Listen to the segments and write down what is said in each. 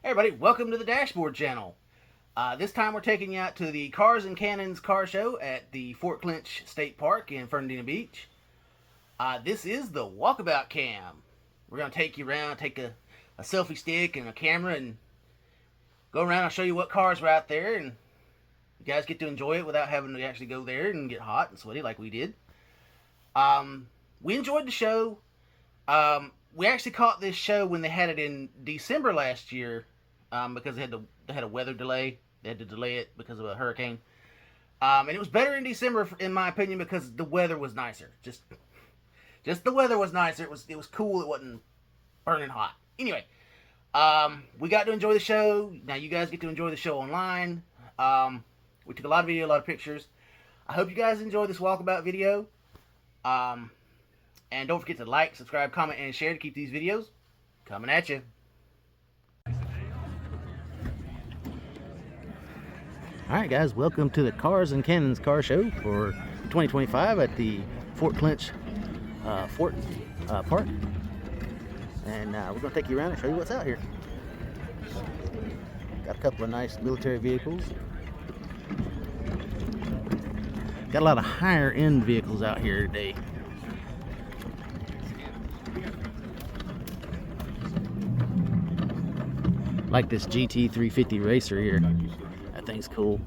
Hey everybody, welcome to the Dashboard channel. This time we're taking you out to the Cars and Cannons car show at the Fort Clinch State Park in Fernandina Beach. This is the Walkabout cam. We're going to take you around, take a selfie stick and a camera and go around and show you what cars were out there, and you guys get to enjoy it without having to actually go there and get hot and sweaty like we did. We enjoyed the show. We actually caught this show when they had it in December last year, because they had a weather delay. They had to delay it because of a hurricane. And it was better in December, in my opinion, because the weather was nicer. Just the weather was nicer. It was cool. It wasn't burning hot. Anyway, we got to enjoy the show. Now you guys get to enjoy the show online. We took a lot of video, a lot of pictures. I hope you guys enjoy this walkabout video. And don't forget to like, subscribe, comment, and share to keep these videos coming at you. Alright guys, welcome to the Cars and Cannons car show for 2025 at the Fort Clinch Park. And we're going to take you around and show you what's out here. Got a couple of nice military vehicles. Got a lot of higher end vehicles out here today. Like this GT350 racer here. That thing's cool.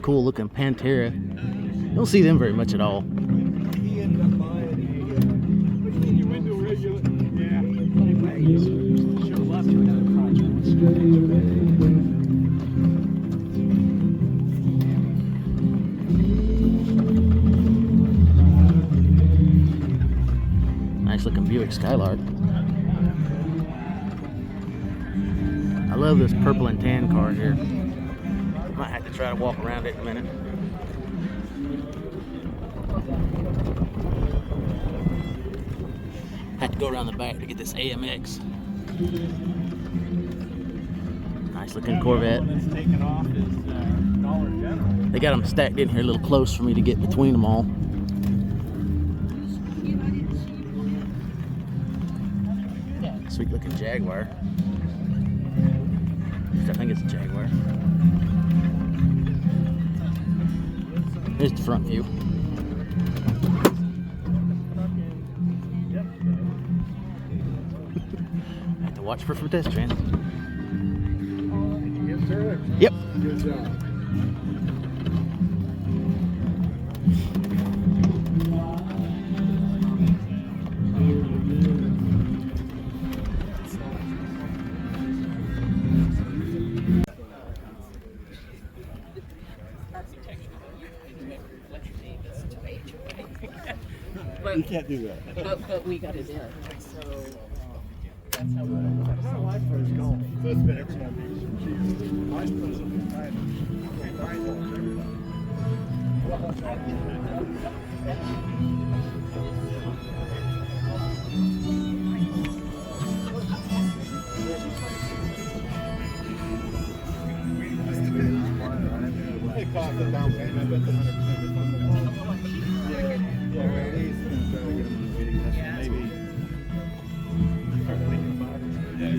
Cool looking Pantera. You don't see them very much at all. Nice looking Buick Skylark. I love this purple and tan car here. Might have to try to walk around it in a minute. Had to go around the back to get this AMX. Nice looking Corvette. They got them stacked in here a little close for me to get between them all. Sweet looking Jaguar. I think it's a Jaguar. Here's the front view. Have to watch for pedestrians. Yes, sir. Yep. Good job. You can't do that. But we got it in. So that's how we're My wife was gone. First been excellent. She's vice president They cost a down payment, I bet the 100% refundable. Yeah, well, at least try to get them in the meeting. That's maybe start thinking about Yeah.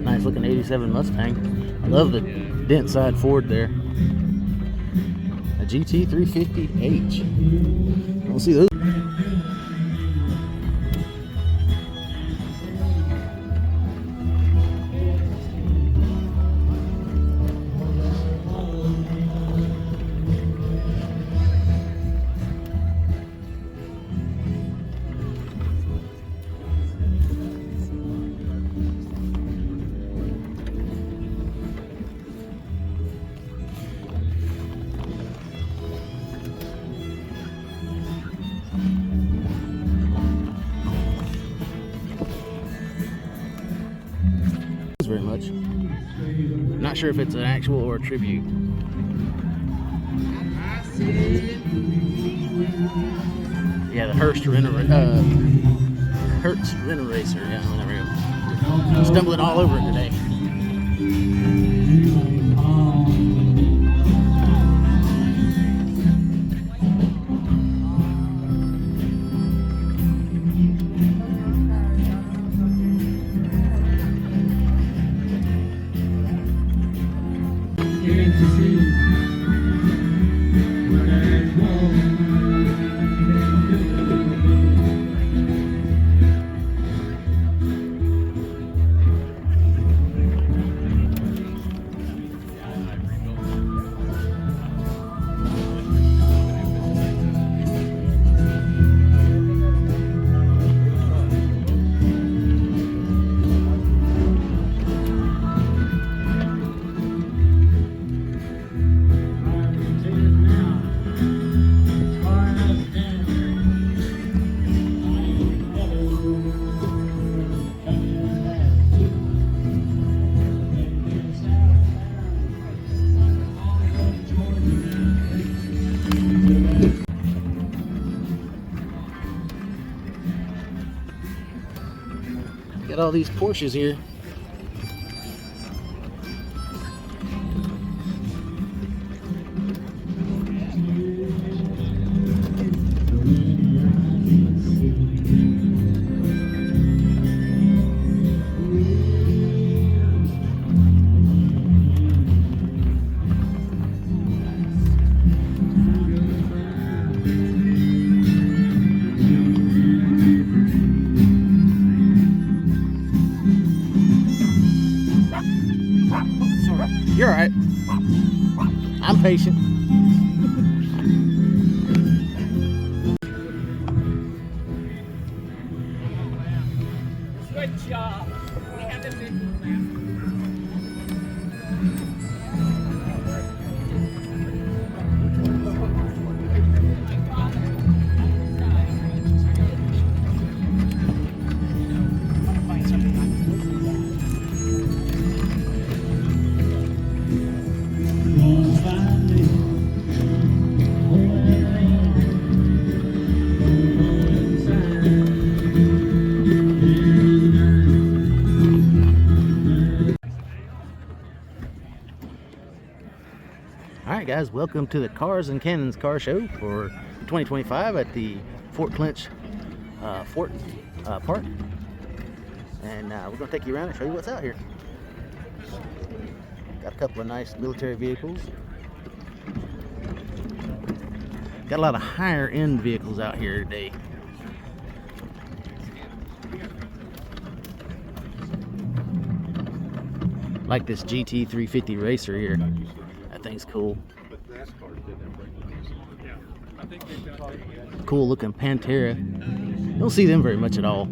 Nice looking 87 Mustang. I love the dent side Ford there. A GT350H. I don't see those. Very much. Not sure if it's an actual or a tribute. Yeah, the Hertz Rent-A-Racer. Yeah, there we go. Stumbling all over it today. Got all these Porsches here. You're all right. I'm patient. Good job. We haven't been Alright guys, welcome to the Cars and Cannons Car Show for 2025 at the Fort Clinch Fort Park. And we're going to take you around and show you what's out here. Got a couple of nice military vehicles. Got a lot of higher end vehicles out here today. Like this GT 350 racer here. That thing's cool. Cool looking Pantera. Don't see them very much at all.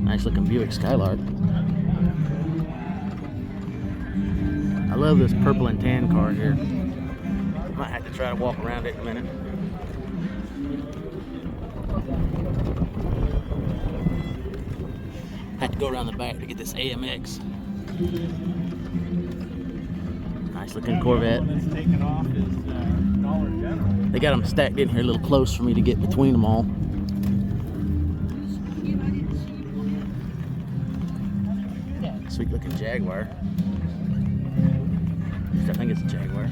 Nice looking Buick Skylark. I love this purple and tan car here. Might have to try to walk around it in a minute. Have to go around the back to get this AMX. Nice looking Corvette. They got them stacked in here a little close for me to get between them all. Sweet looking Jaguar. I think it's a Jaguar.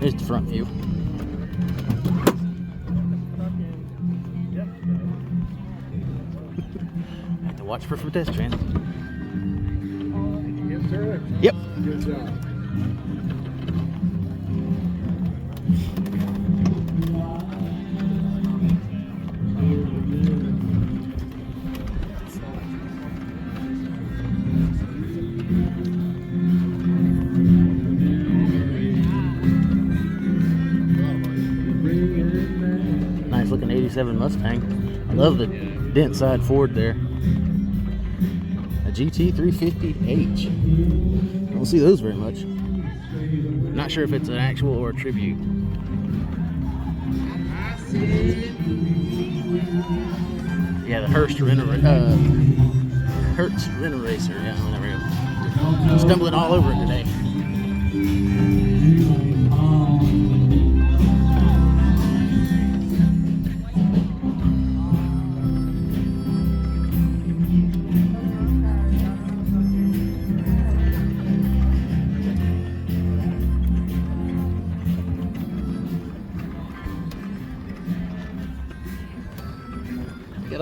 Here's the front view. Have to watch for pedestrians. Yes, sir. Yep. Good job. Nice looking 87 Mustang. I love the dent side Ford there. A GT 350H. Don't see those very much. Not sure if it's an actual or a tribute. Yeah, the Hertz Renoracer. Yeah, there we go. Stumbling all over it today.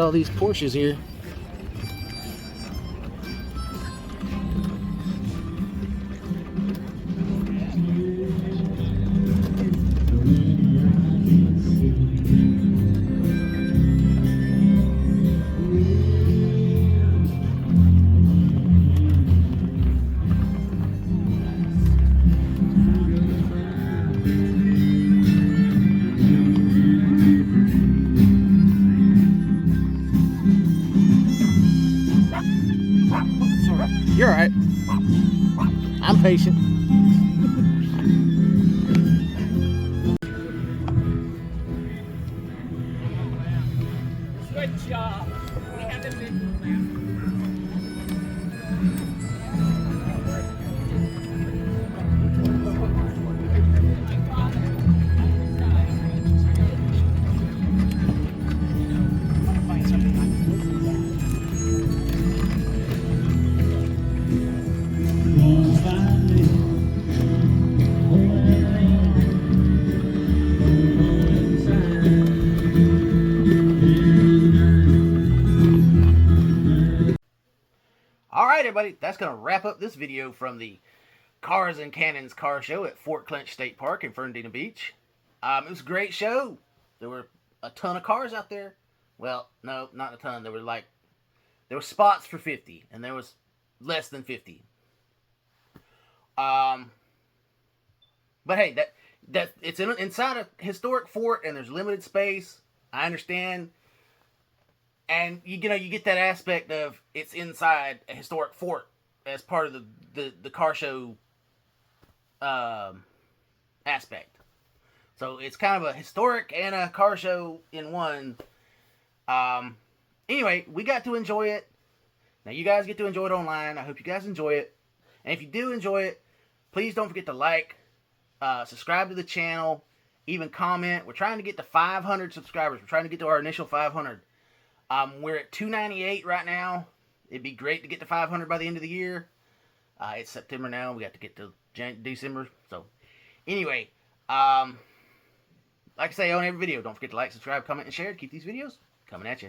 all these Porsches here. You're all right. I'm patient. Good job. We have a good All right, everybody, that's going to wrap up this video from the Cars and Cannons car show at Fort Clinch State Park in Fernandina Beach. It was a great show. There were a ton of cars out there. Well, no, not a ton. There were spots for 50, and there was less than 50. But hey, that it's inside a historic fort, and there's limited space. I understand. And you get that aspect of it's inside a historic fort as part of the car show aspect. So it's kind of a historic and a car show in one. Anyway, we got to enjoy it. Now you guys get to enjoy it online. I hope you guys enjoy it. And if you do enjoy it, please don't forget to like, subscribe to the channel, even comment. We're trying to get to 500 subscribers. We're trying to get to our initial 500. We're at 298 right now. It'd be great to get to 500 by the end of the year. It's September now. We got to get to December. So, anyway, like I say on every video, don't forget to like, subscribe, comment, and share to keep these videos coming at you.